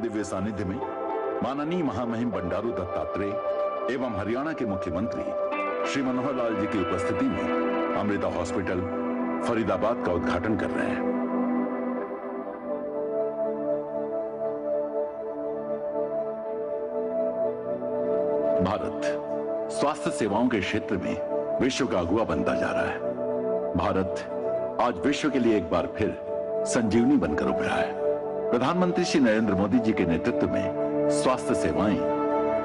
दिव्य सानिध्य में माननीय महामहिम बंडारू दत्तात्रेय एवं हरियाणा के मुख्यमंत्री श्री मनोहर लाल जी की उपस्थिति में अमृता हॉस्पिटल फरीदाबाद का उद्घाटन कर रहे हैं। भारत स्वास्थ्य सेवाओं के क्षेत्र में विश्व का अगुवा बनता जा रहा है। भारत आज विश्व के लिए एक बार फिर संजीवनी बनकर उभरा है। प्रधानमंत्री श्री नरेंद्र मोदी जी के नेतृत्व में स्वास्थ्य सेवाएं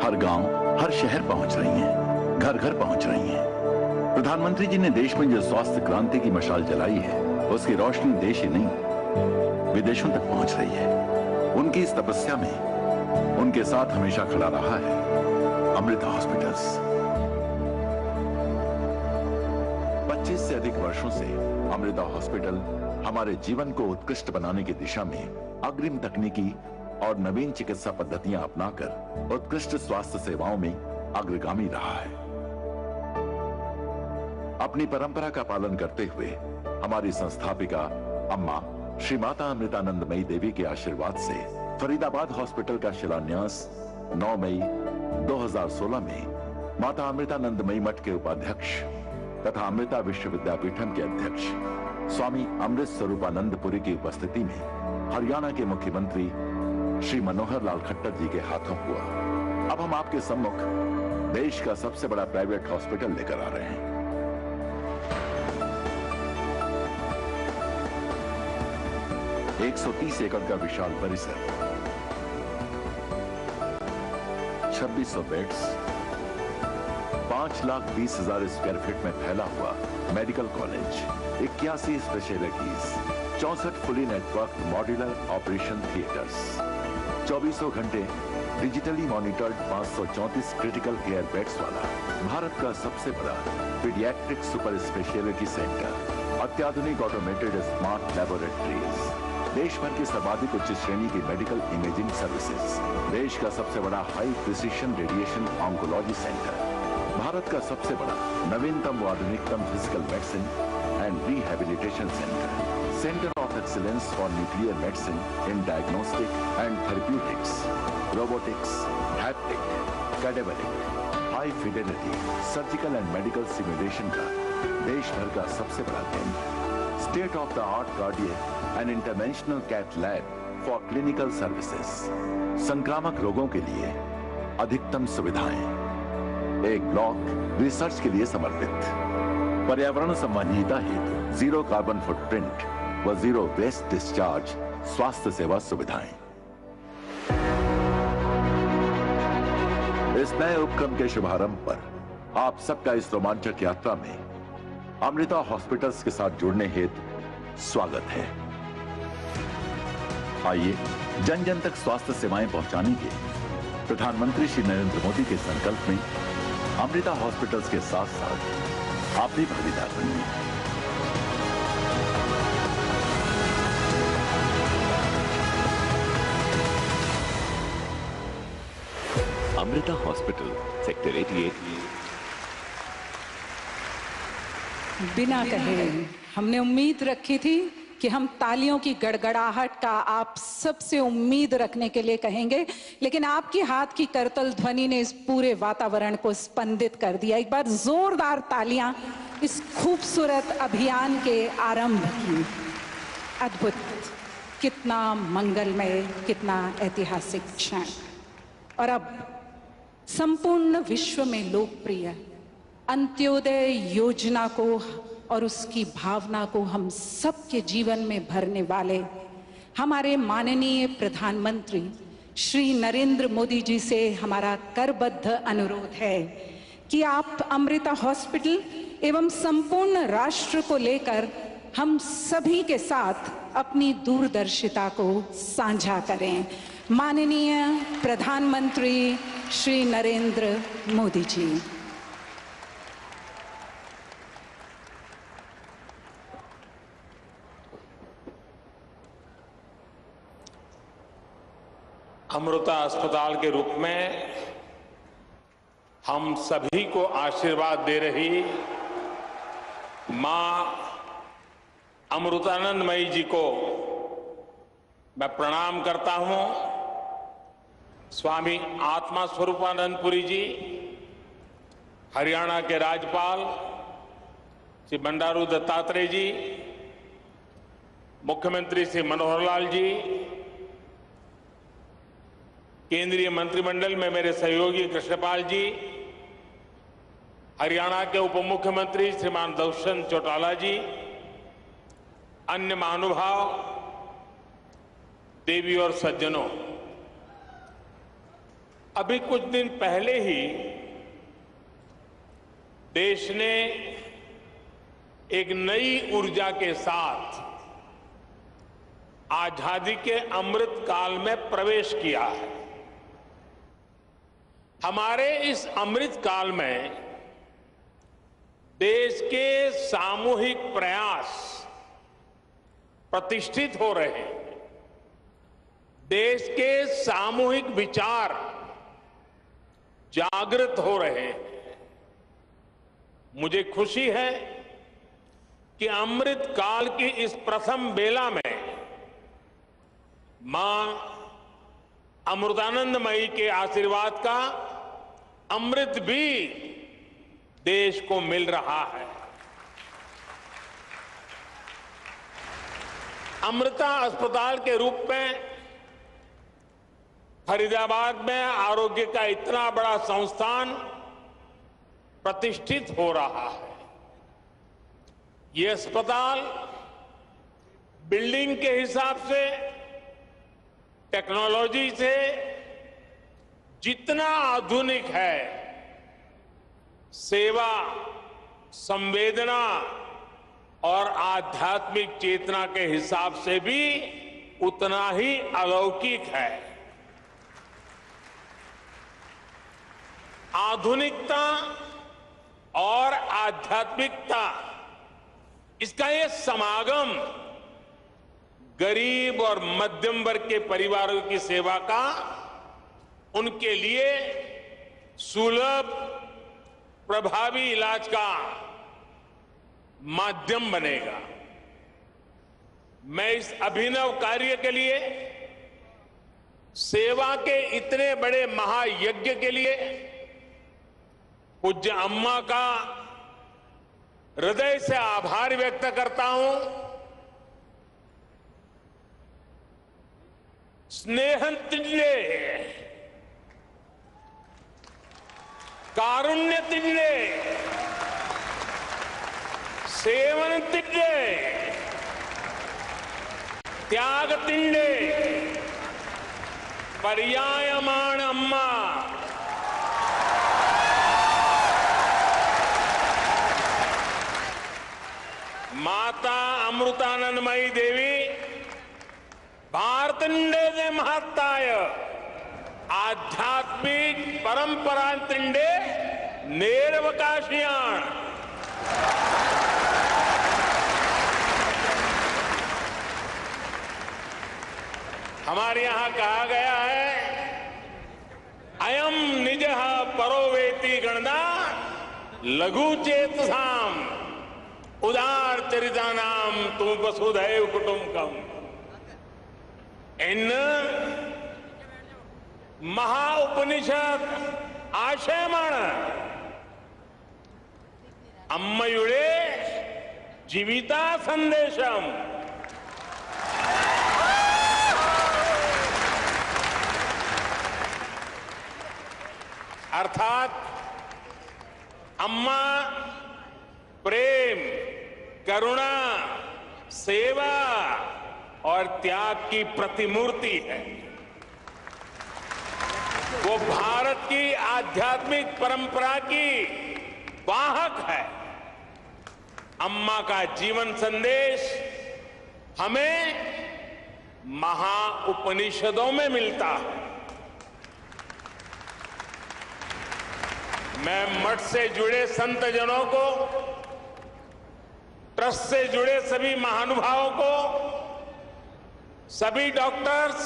हर गांव, हर शहर पहुंच रही हैं, घर घर पहुंच रही हैं। प्रधानमंत्री जी ने देश में जो स्वास्थ्य क्रांति की मशाल जलाई है, उसकी रोशनी देश ही नहीं विदेशों तक पहुंच रही है। उनकी इस तपस्या में उनके साथ हमेशा खड़ा रहा है अमृता हॉस्पिटल्स। 25 से अधिक वर्षों से अमृता हॉस्पिटल हमारे जीवन को उत्कृष्ट बनाने की दिशा में अग्रिम तकनीकी और नवीन चिकित्सा पद्धतियां अपनाकर उत्कृष्ट स्वास्थ्य सेवाओं में अग्रगामी रहा है। अपनी परंपरा का पालन करते हुए हमारी संस्थापिका अम्मा श्री माता अमृतानंदमयी देवी के आशीर्वाद से फरीदाबाद हॉस्पिटल का शिलान्यास 9 मई 2016 में माता अमृतानंदमयी मठ के उपाध्यक्ष तथा अमृता विश्वविद्यापीठम के अध्यक्ष स्वामी अमृत स्वरूपानंदपुरी की उपस्थिति में हरियाणा के मुख्यमंत्री श्री मनोहर लाल खट्टर जी के हाथों हुआ। अब हम आपके सम्मुख देश का सबसे बड़ा प्राइवेट हॉस्पिटल लेकर आ रहे हैं। एक 130 एकड़ का विशाल परिसर, 2600 बेड्स, 5,20,000 स्क्वायर फीट में फैला हुआ medical college, 81 specialities, 64 fully network modular operation theatres, 24 घंटे digitally monitored 534 critical care beds वाला भारत का सबसे बड़ा पीडियाट्रिक सुपर स्पेशलिटी सेंटर, अत्याधुनिक ऑटोमेटेड स्मार्ट लैबोरेटरीज, देश भर की सर्वाधिक उच्च श्रेणी की मेडिकल इमेजिंग सर्विसेज, देश का सबसे बड़ा high precision radiation oncology centre, Bharat का सबसे बड़ा नवीनतम व आधुनिकतम physical medicine and rehabilitation centre, centre of excellence for nuclear medicine in diagnostic and therapeutics, robotics, haptic, cadaveric, high fidelity surgical and medical simulation का देश भर का सबसे बड़ा केंद्र, state of the art cardiac and interventional cath lab for clinical services, संक्रामक रोगों के लिए अधिकतम सुविधाएं, एक ब्लॉक रिसर्च के लिए समर्पित, पर्यावरण संबंधिता हेतु जीरो कार्बन फुटप्रिंट व जीरो वेस्ट डिस्चार्ज स्वास्थ्य सेवा सुविधाएं। इस नए उपक्रम के शुभारंभ पर आप सबका इस रोमांचक यात्रा में अमृता हॉस्पिटल्स के साथ जुड़ने हेतु स्वागत है। आइए जन जन तक स्वास्थ्य सेवाएं पहुंचाने के प्रधानमंत्री श्री नरेंद्र मोदी के संकल्प में अमृता हॉस्पिटल्स के साथ साथ आप भी भागीदार बनिए। Amrita hospital, sector 88। बिना कहे हमने उम्मीद रखी थी कि हम तालियों की गड़गड़ाहट का आप सबसे उम्मीद रखने के लिए कहेंगे, लेकिन आपकी हाथ की करतल ध्वनि ने इस पूरे वातावरण को स्पंदित कर दिया। एक बार जोरदार तालियां इस खूबसूरत अभियान के आरंभ की। अद्भुत, कितना मंगलमय, कितना ऐतिहासिक क्षण। और अब संपूर्ण विश्व में लोकप्रिय अंत्योदय योजना को और उसकी भावना को हम सबके जीवन में भरने वाले हमारे माननीय प्रधानमंत्री श्री नरेंद्र मोदी जी से हमारा करबद्ध अनुरोध है कि आप अमृता हॉस्पिटल एवं संपूर्ण राष्ट्र को लेकर हम सभी के साथ अपनी दूरदर्शिता को साझा करें। माननीय प्रधानमंत्री श्री नरेंद्र मोदी जी। अमृता अस्पताल के रूप में हम सभी को आशीर्वाद दे रही मां अमृतानंदमयी जी को मैं प्रणाम करता हूं स्वामी आत्मा स्वरूपानंद पुरी जी, हरियाणा के राज्यपाल श्री बंडारू दत्तात्रेय जी, मुख्यमंत्री श्री मनोहर लाल जी, केंद्रीय मंत्रिमंडल में मेरे सहयोगी कृष्णपाल जी, हरियाणा के उप मुख्यमंत्री श्रीमान दुष्यंत चौटाला जी, अन्य महानुभाव, देवी और सज्जनों, अभी कुछ दिन पहले ही देश ने एक नई ऊर्जा के साथ आजादी के अमृत काल में प्रवेश किया है। हमारे इस अमृत काल में देश के सामूहिक प्रयास प्रतिष्ठित हो रहे हैं। देश के सामूहिक विचार जागृत हो रहे हैं। मुझे खुशी है कि अमृत काल की इस प्रथम बेला में मां अमृतानंदमयी के आशीर्वाद का अमृत भी देश को मिल रहा है। अमृता अस्पताल के रूप में फरीदाबाद में आरोग्य का इतना बड़ा संस्थान प्रतिष्ठित हो रहा है। ये अस्पताल बिल्डिंग के हिसाब से, टेक्नोलॉजी से जितना आधुनिक है, सेवा, संवेदना और आध्यात्मिक चेतना के हिसाब से भी उतना ही अलौकिक है। आधुनिकता और आध्यात्मिकता, इसका ये समागम गरीब और मध्यम वर्ग के परिवारों की सेवा का उनके लिए सुलभ, प्रभावी इलाज का माध्यम बनेगा। मैं इस अभिनव कार्य के लिए, सेवा के इतने बड़े महायज्ञ के लिए पूज्य अम्मा का हृदय से आभार व्यक्त करता हूं। स्नेहतिल्ले, कारुण्यतिल्ले, सेवनतिल्ले, त्यागतिल्ले, पर्यायमाण अम्मा, माता अमृतानंदमयी देवी भारतिंडे महत्ताय आध्यात्मिक परंपरा तिंडे नेरवकाशियाण। हमारे यहां कहा गया है, अयम निजः परोवेति गणना लघु चेतसाम उदार चरिता नाम तुम वसुधैव कुटुंबकम। इन महाउपनिषद आशयमाण अम्मयुड़े जीविता संदेशम। अर्थात अम्मा प्रेम, करुणा, सेवा और त्याग की प्रतिमूर्ति है। वो भारत की आध्यात्मिक परंपरा की वाहक है। अम्मा का जीवन संदेश हमें महाउपनिषदों में मिलता है। मैं मठ से जुड़े संत जनों को, ट्रस्ट से जुड़े सभी महानुभावों को, सभी डॉक्टर्स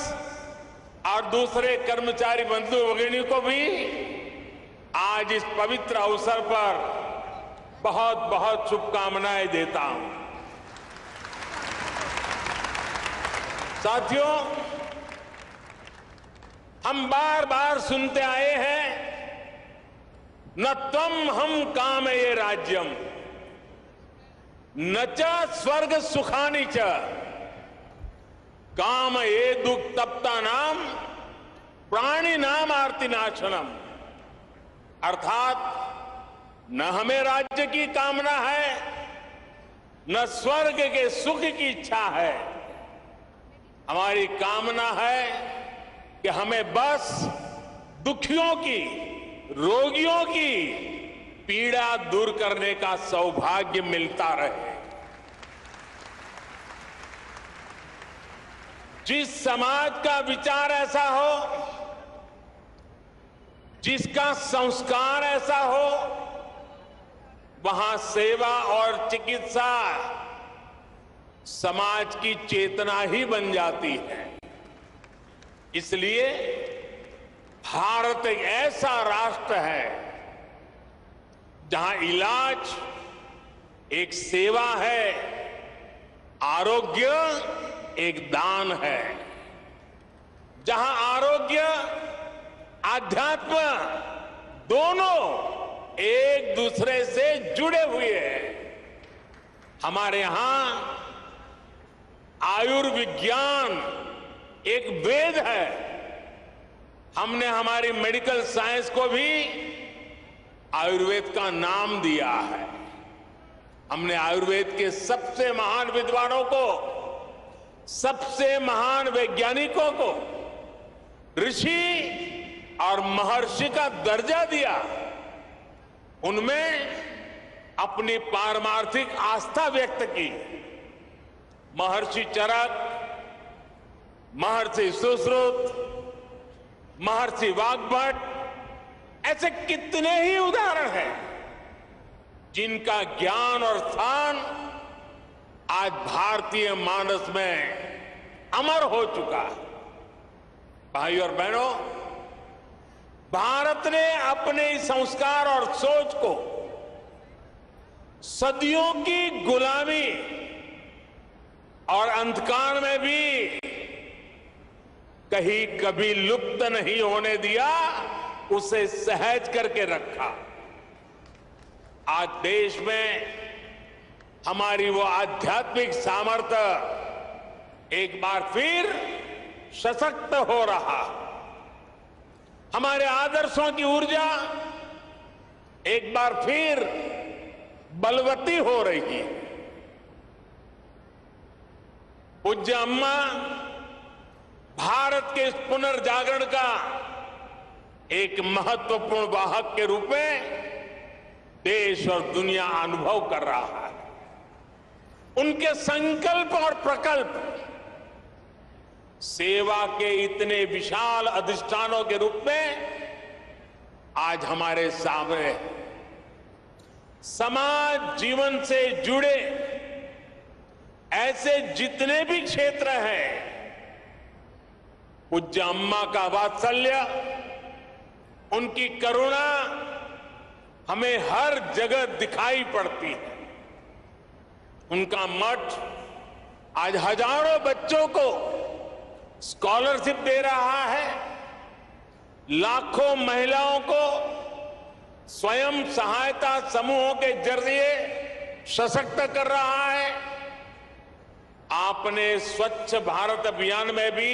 और दूसरे कर्मचारी बंधु भगिनियों को भी आज इस पवित्र अवसर पर बहुत बहुत शुभकामनाएं देता हूं। साथियों, हम बार बार सुनते आए हैं, न त्वम हम काम ये राज्यम न च स्वर्ग सुखानी च काम ये दुख तप्ता नाम प्राणी नाम आरती नाशनम। अर्थात न हमें राज्य की कामना है, न स्वर्ग के सुख की इच्छा है। हमारी कामना है कि हमें बस दुखियों की, रोगियों की पीड़ा दूर करने का सौभाग्य मिलता रहे। जिस समाज का विचार ऐसा हो, जिसका संस्कार ऐसा हो, वहां सेवा और चिकित्सा समाज की चेतना ही बन जाती है। इसलिए भारत एक ऐसा राष्ट्र है जहां इलाज एक सेवा है, आरोग्य एक दान है। जहां आरोग्य, आध्यात्म दोनों एक दूसरे से जुड़े हुए हैं। हमारे यहां आयुर्विज्ञान एक वेद है। हमने हमारी मेडिकल साइंस को भी आयुर्वेद का नाम दिया है। हमने आयुर्वेद के सबसे महान विद्वानों को, सबसे महान वैज्ञानिकों को ऋषि और महर्षि का दर्जा दिया। उनमें अपनी पारमार्थिक आस्था व्यक्त की। महर्षि चरक, महर्षि सुश्रुत, महर्षि वाग्भट, ऐसे कितने ही उदाहरण हैं जिनका ज्ञान और स्थान आज भारतीय मानस में अमर हो चुका है। भाई और बहनों, भारत ने अपने इस संस्कार और सोच को सदियों की गुलामी और अंधकार में भी कहीं कभी लुप्त नहीं होने दिया, उसे सहज करके रखा। आज देश में हमारी वो आध्यात्मिक सामर्थ्य एक बार फिर सशक्त हो रहा। हमारे आदर्शों की ऊर्जा एक बार फिर बलवती हो रही है। पूज्य अम्मा भारत के इस पुनर्जागरण का एक महत्वपूर्ण वाहक के रूप में देश और दुनिया अनुभव कर रहा है। उनके संकल्प और प्रकल्प सेवा के इतने विशाल अधिष्ठानों के रूप में आज हमारे सामने है। समाज जीवन से जुड़े ऐसे जितने भी क्षेत्र हैं, पूज्य अम्मा का वात्सल्य, उनकी करुणा हमें हर जगह दिखाई पड़ती है। उनका मठ आज हजारों बच्चों को स्कॉलरशिप दे रहा है, लाखों महिलाओं को स्वयं सहायता समूहों के जरिए सशक्त कर रहा है। आपने स्वच्छ भारत अभियान में भी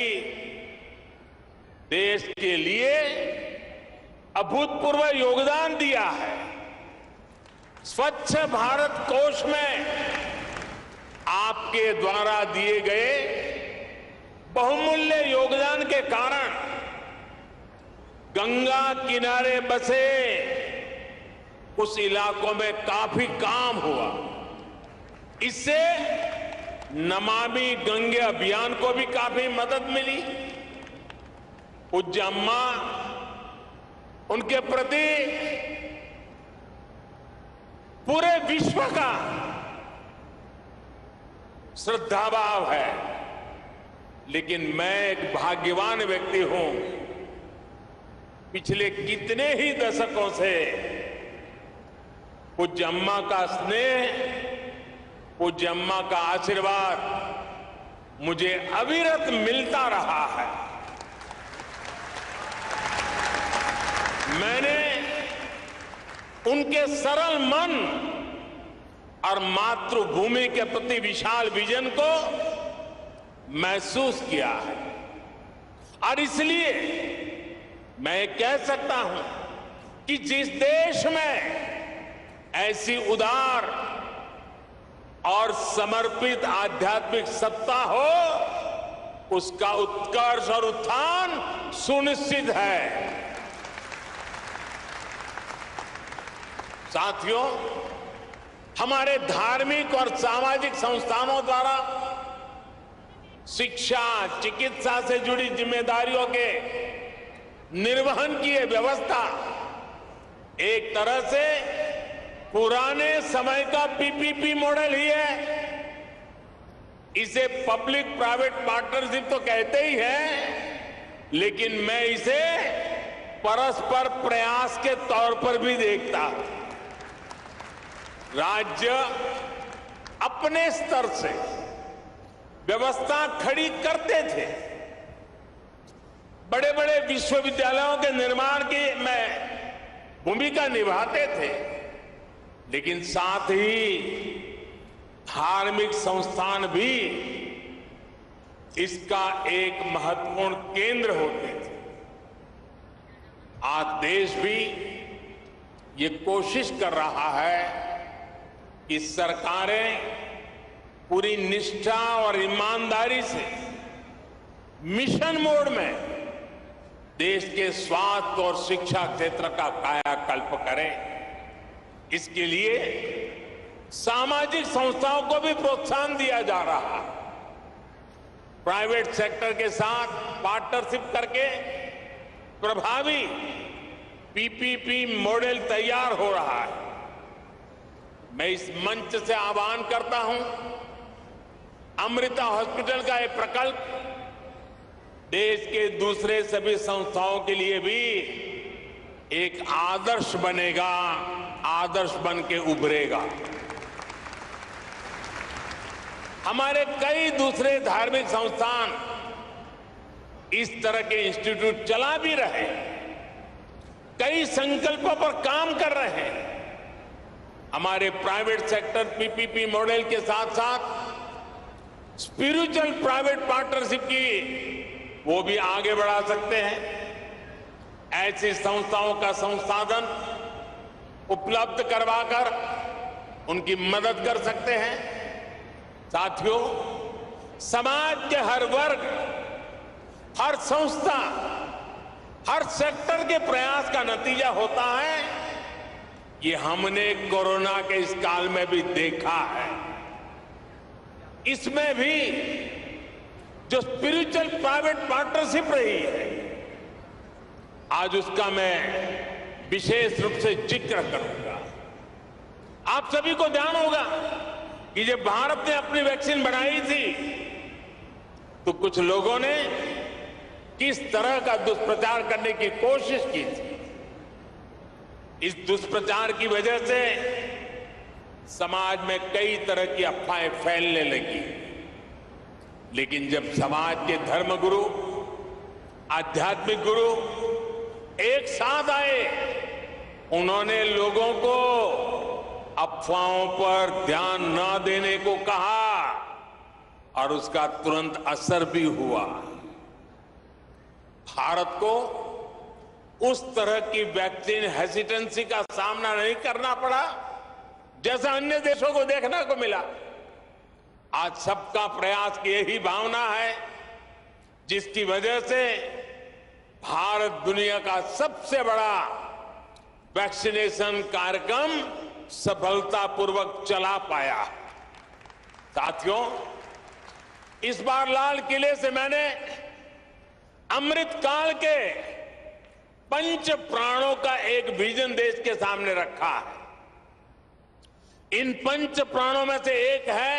देश के लिए अभूतपूर्व योगदान दिया है। स्वच्छ भारत कोष में आपके द्वारा दिए गए बहुमूल्य योगदान के कारण गंगा किनारे बसे उस इलाकों में काफी काम हुआ। इससे नमामि गंगे अभियान को भी काफी मदद मिली। पूज्य अम्मा, उनके प्रति पूरे विश्व का श्रद्धाभाव है। लेकिन मैं एक भाग्यवान व्यक्ति हूं। पिछले कितने ही दशकों से पूज्य अम्मा का स्नेह, पूज्य अम्मा का आशीर्वाद मुझे अविरत मिलता रहा है। मैंने उनके सरल मन और मातृभूमि के प्रति विशाल विजन को महसूस किया है। और इसलिए मैं कह सकता हूं कि जिस देश में ऐसी उदार और समर्पित आध्यात्मिक सत्ता हो, उसका उत्कर्ष और उत्थान सुनिश्चित है। साथियों, हमारे धार्मिक और सामाजिक संस्थानों द्वारा शिक्षा, चिकित्सा से जुड़ी जिम्मेदारियों के निर्वहन की यह व्यवस्था एक तरह से पुराने समय का पीपीपी मॉडल ही है। इसे पब्लिक प्राइवेट पार्टनरशिप तो कहते ही हैं, लेकिन मैं इसे परस्पर प्रयास के तौर पर भी देखता हूं। राज्य अपने स्तर से व्यवस्था खड़ी करते थे, बड़े बड़े विश्वविद्यालयों के निर्माण की में भूमिका निभाते थे, लेकिन साथ ही धार्मिक संस्थान भी इसका एक महत्वपूर्ण केंद्र होते थे। आज देश भी ये कोशिश कर रहा है कि सरकारें पूरी निष्ठा और ईमानदारी से मिशन मोड में देश के स्वास्थ्य और शिक्षा क्षेत्र का कायाकल्प करें। इसके लिए सामाजिक संस्थाओं को भी प्रोत्साहन दिया जा रहा है। प्राइवेट सेक्टर के साथ पार्टनरशिप करके प्रभावी पीपीपी मॉडल तैयार हो रहा है। मैं इस मंच से आह्वान करता हूं, अमृता हॉस्पिटल का यह प्रकल्प देश के दूसरे सभी संस्थाओं के लिए भी एक आदर्श बनेगा, आदर्श बन के उभरेगा। हमारे कई दूसरे धार्मिक संस्थान इस तरह के इंस्टीट्यूट चला भी रहे, कई संकल्पों पर काम कर रहे हैं। हमारे प्राइवेट सेक्टर पीपीपी मॉडल के साथ साथ स्पिरिचुअल प्राइवेट पार्टनरशिप की वो भी आगे बढ़ा सकते हैं। ऐसी संस्थाओं का संसाधन उपलब्ध करवाकर उनकी मदद कर सकते हैं। साथियों, समाज के हर वर्ग, हर संस्था, हर सेक्टर के प्रयास का नतीजा होता है। ये हमने कोरोना के इस काल में भी देखा है। इसमें भी जो स्पिरिचुअल प्राइवेट पार्टनरशिप रही है, आज उसका मैं विशेष रूप से जिक्र करूंगा। आप सभी को ध्यान होगा कि जब भारत ने अपनी वैक्सीन बनाई थी तो कुछ लोगों ने किस तरह का दुष्प्रचार करने की कोशिश की थी। इस दुष्प्रचार की वजह से समाज में कई तरह की अफवाहें फैलने लगी। लेकिन जब समाज के धर्मगुरु, आध्यात्मिक गुरु एक साथ आए, उन्होंने लोगों को अफवाहों पर ध्यान न देने को कहा और उसका तुरंत असर भी हुआ। भारत को उस तरह की वैक्सीन हेसिटेंसी का सामना नहीं करना पड़ा जैसा अन्य देशों को देखने को मिला। आज सबका प्रयास की यही भावना है जिसकी वजह से भारत दुनिया का सबसे बड़ा वैक्सीनेशन कार्यक्रम सफलतापूर्वक चला पाया। साथियों, इस बार लाल किले से मैंने अमृत काल के पंच प्राणों का एक विजन देश के सामने रखा है। इन पंच प्राणों में से एक है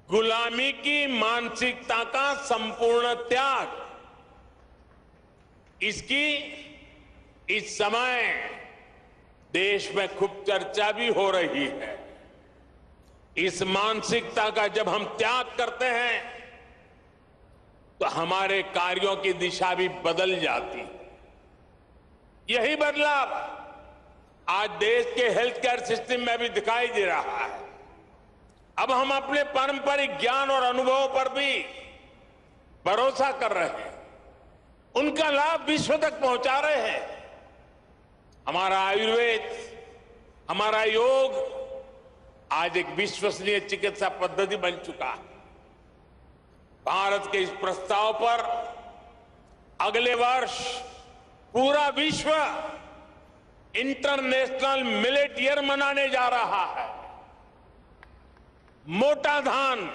गुलामी की मानसिकता का संपूर्ण त्याग। इसकी इस समय देश में खूब चर्चा भी हो रही है। इस मानसिकता का जब हम त्याग करते हैं तो हमारे कार्यों की दिशा भी बदल जाती है। यही बदलाव आज देश के हेल्थ केयर सिस्टम में भी दिखाई दे रहा है। अब हम अपने पारंपरिक ज्ञान और अनुभवों पर भी भरोसा कर रहे हैं, उनका लाभ विश्व तक पहुंचा रहे हैं। हमारा आयुर्वेद, हमारा योग आज एक विश्वसनीय चिकित्सा पद्धति बन चुका है। भारत के इस प्रस्ताव पर अगले वर्ष पूरा विश्व इंटरनेशनल मिलेट ईयर मनाने जा रहा है। मोटा धान,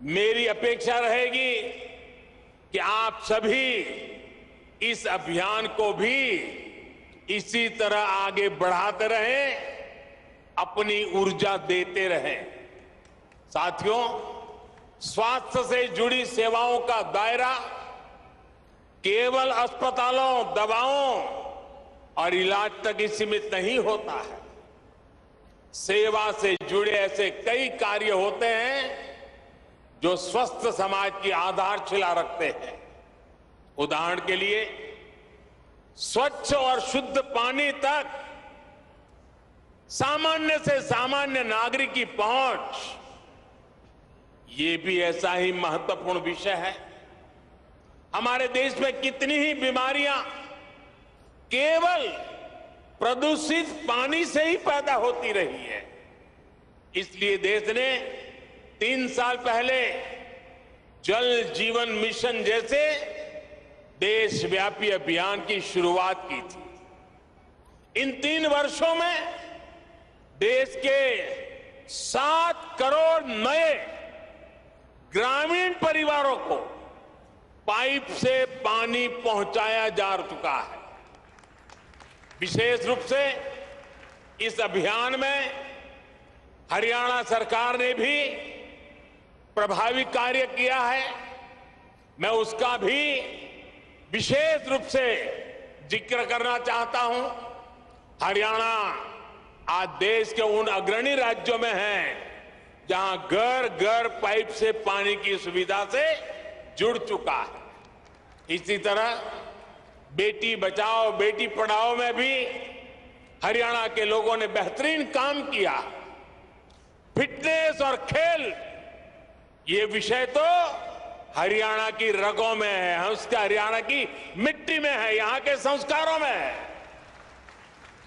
मेरी अपेक्षा रहेगी कि आप सभी इस अभियान को भी इसी तरह आगे बढ़ाते रहें, अपनी ऊर्जा देते रहें। साथियों, स्वास्थ्य से जुड़ी सेवाओं का दायरा केवल अस्पतालों, दवाओं और इलाज तक ही सीमित नहीं होता है। सेवा से जुड़े ऐसे कई कार्य होते हैं जो स्वस्थ समाज की आधारशिला रखते हैं। उदाहरण के लिए, स्वच्छ और शुद्ध पानी तक सामान्य से सामान्य नागरिक की पहुंच, ये भी ऐसा ही महत्वपूर्ण विषय है। हमारे देश में कितनी ही बीमारियां केवल प्रदूषित पानी से ही पैदा होती रही है। इसलिए देश ने 3 साल पहले जल जीवन मिशन जैसे देशव्यापी अभियान की शुरुआत की थी। इन 3 वर्षों में देश के 7 करोड़ नए ग्रामीण परिवारों को पाइप से पानी पहुंचाया जा चुका है। विशेष रूप से इस अभियान में हरियाणा सरकार ने भी प्रभावी कार्य किया है। मैं उसका भी विशेष रूप से जिक्र करना चाहता हूं। हरियाणा आज देश के उन अग्रणी राज्यों में है जहां घर घर पाइप से पानी की सुविधा से जुड़ चुका है। इसी तरह बेटी बचाओ बेटी पढ़ाओ में भी हरियाणा के लोगों ने बेहतरीन काम किया। फिटनेस और खेल, ये विषय तो हरियाणा की रगों में है, उसका हरियाणा की मिट्टी में है, यहां के संस्कारों में है।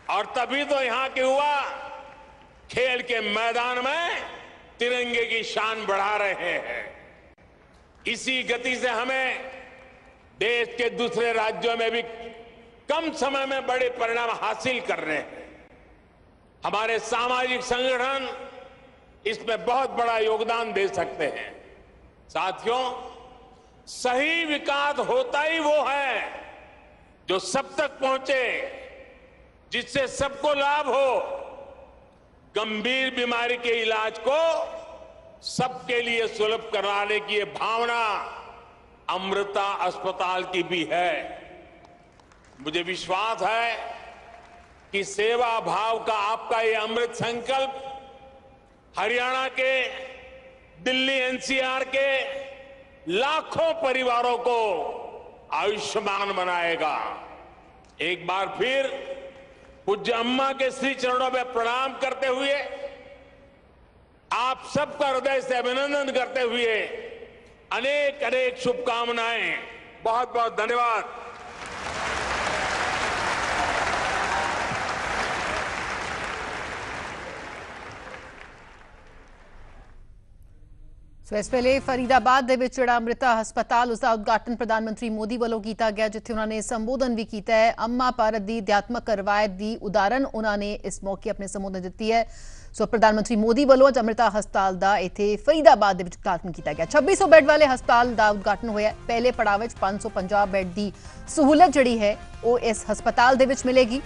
और तभी तो यहां के युवा खेल के मैदान में तिरंगे की शान बढ़ा रहे हैं। इसी गति से हमें देश के दूसरे राज्यों में भी कम समय में बड़े परिणाम हासिल कर रहे हैं। हमारे सामाजिक संगठन इसमें बहुत बड़ा योगदान दे सकते हैं। साथियों, सही विकास होता ही वो है जो सब तक पहुंचे, जिससे सबको लाभ हो। गंभीर बीमारी के इलाज को सबके लिए सुलभ कराने की ये भावना अमृता अस्पताल की भी है। मुझे विश्वास है कि सेवा भाव का आपका ये अमृत संकल्प हरियाणा के, दिल्ली एनसीआर के लाखों परिवारों को आयुष्मान बनाएगा। एक बार फिर पूज्य अम्मा के श्री चरणों में प्रणाम करते हुए, आप सबका हृदय से अभिनंदन करते हुए अनेक अनेक शुभकामनाएं। बहुत बहुत धन्यवाद। ਇਸ ਵੇਲੇ ਫਰੀਦਾਬਾਦ ਦੇ ਵਿੱਚ ਜਿਹੜਾ ਅੰਮ੍ਰਿਤਾ ਹਸਪਤਾਲ ਉਸ ਦਾ ਉਦਘਾਟਨ ਪ੍ਰਧਾਨ ਮੰਤਰੀ ਮੋਦੀ ਵੱਲੋਂ ਕੀਤਾ ਗਿਆ, ਜਿੱਥੇ ਉਹਨਾਂ ਨੇ ਸੰਬੋਧਨ ਵੀ ਕੀਤਾ ਹੈ। ਅੰਮਾ ਭਾਰਤ ਦੀ ਅਧਿਆਤਮਕ ਰਵਾਇਤ ਦੀ ਉਦਾਹਰਨ ਉਹਨਾਂ ਨੇ ਇਸ ਮੌਕੇ ਆਪਣੇ ਸੰਬੋਧਨ ਦਿੱਤੀ ਹੈ। ਸੋ ਪ੍ਰਧਾਨ ਮੰਤਰੀ ਮੋਦੀ ਵੱਲੋਂ ਅੱਜ ਅੰਮ੍ਰਿਤਾ ਹਸਪਤਾਲ ਦਾ ਇੱਥੇ ਫਰੀਦਾਬਾਦ ਦੇ ਵਿੱਚ ਉਦਘਾਟਨ ਕੀਤਾ ਗਿਆ। 2600 ਬੈੱਡ ਵਾਲੇ ਹਸਪਤਾਲ ਦਾ ਉਦਘਾਟਨ ਹੋਇਆ। ਪਹਿਲੇ ਪੜਾਅ ਵਿੱਚ 550 ਬੈੱਡ ਦੀ ਸਹੂਲਤ ਜਿਹੜੀ ਹੈ ਉਹ ਇਸ ਹਸਪਤਾਲ ਦੇ ਵਿੱਚ ਮਿਲੇਗੀ।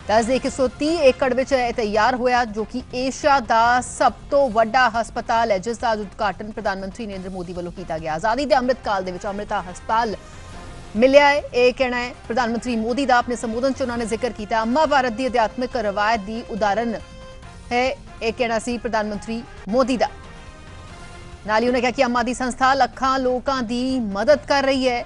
ਦੱਸਦੇ 130 ਏਕੜ ਵਿੱਚ ਇਹ ਤਿਆਰ ਹੋਇਆ, ਜੋ ਕਿ ਏਸ਼ੀਆ ਦਾ ਸਭ ਤੋਂ ਵੱਡਾ ਹਸਪਤਾਲ ਹੈ, ਜਿਸ ਦਾ ਉਦਘਾਟਨ ਪ੍ਰਧਾਨ ਮੰਤਰੀ ਨਰਿੰਦਰ ਮੋਦੀ ਵੱਲੋਂ ਕੀਤਾ ਗਿਆ। ਆਜ਼ਾਦੀ ਦੇ ਅੰਮ੍ਰਿਤ ਕਾਲ ਦੇ ਵਿੱਚ ਅੰਮ੍ਰਿਤਾ ਹਸਪਤਾਲ ਮਿਲਿਆ ਹੈ, ਇਹ ਕਹਿਣਾ ਹੈ ਪ੍ਰਧਾਨ ਮੰਤਰੀ ਮੋਦੀ ਦਾ। ਆਪਣੇ ਸੰਬੋਧਨ 'ਚ ਉਹਨਾਂ ਨੇ ਜ਼ਿਕਰ ਕੀਤਾ ਅੰਮਾ ਭਾਰਤ ਦੀ ਅਧਿਆਤਮਿਕ ਰਵਾਇਤ ਦੀ ਉਦਾਹਰਨ ਹੈ, ਇਹ ਕਹਿਣਾ ਸੀ ਪ੍ਰਧਾਨ ਮੰਤਰੀ ਮੋਦੀ ਦਾ। ਨਾਲ ਹੀ ਉਹਨੇ ਕਿਹਾ ਕਿ ਅੰਮਾ ਦੀ ਸੰਸਥਾ ਲੱਖਾਂ ਲੋਕਾਂ ਦੀ ਮਦਦ ਕਰ ਰਹੀ ਹੈ।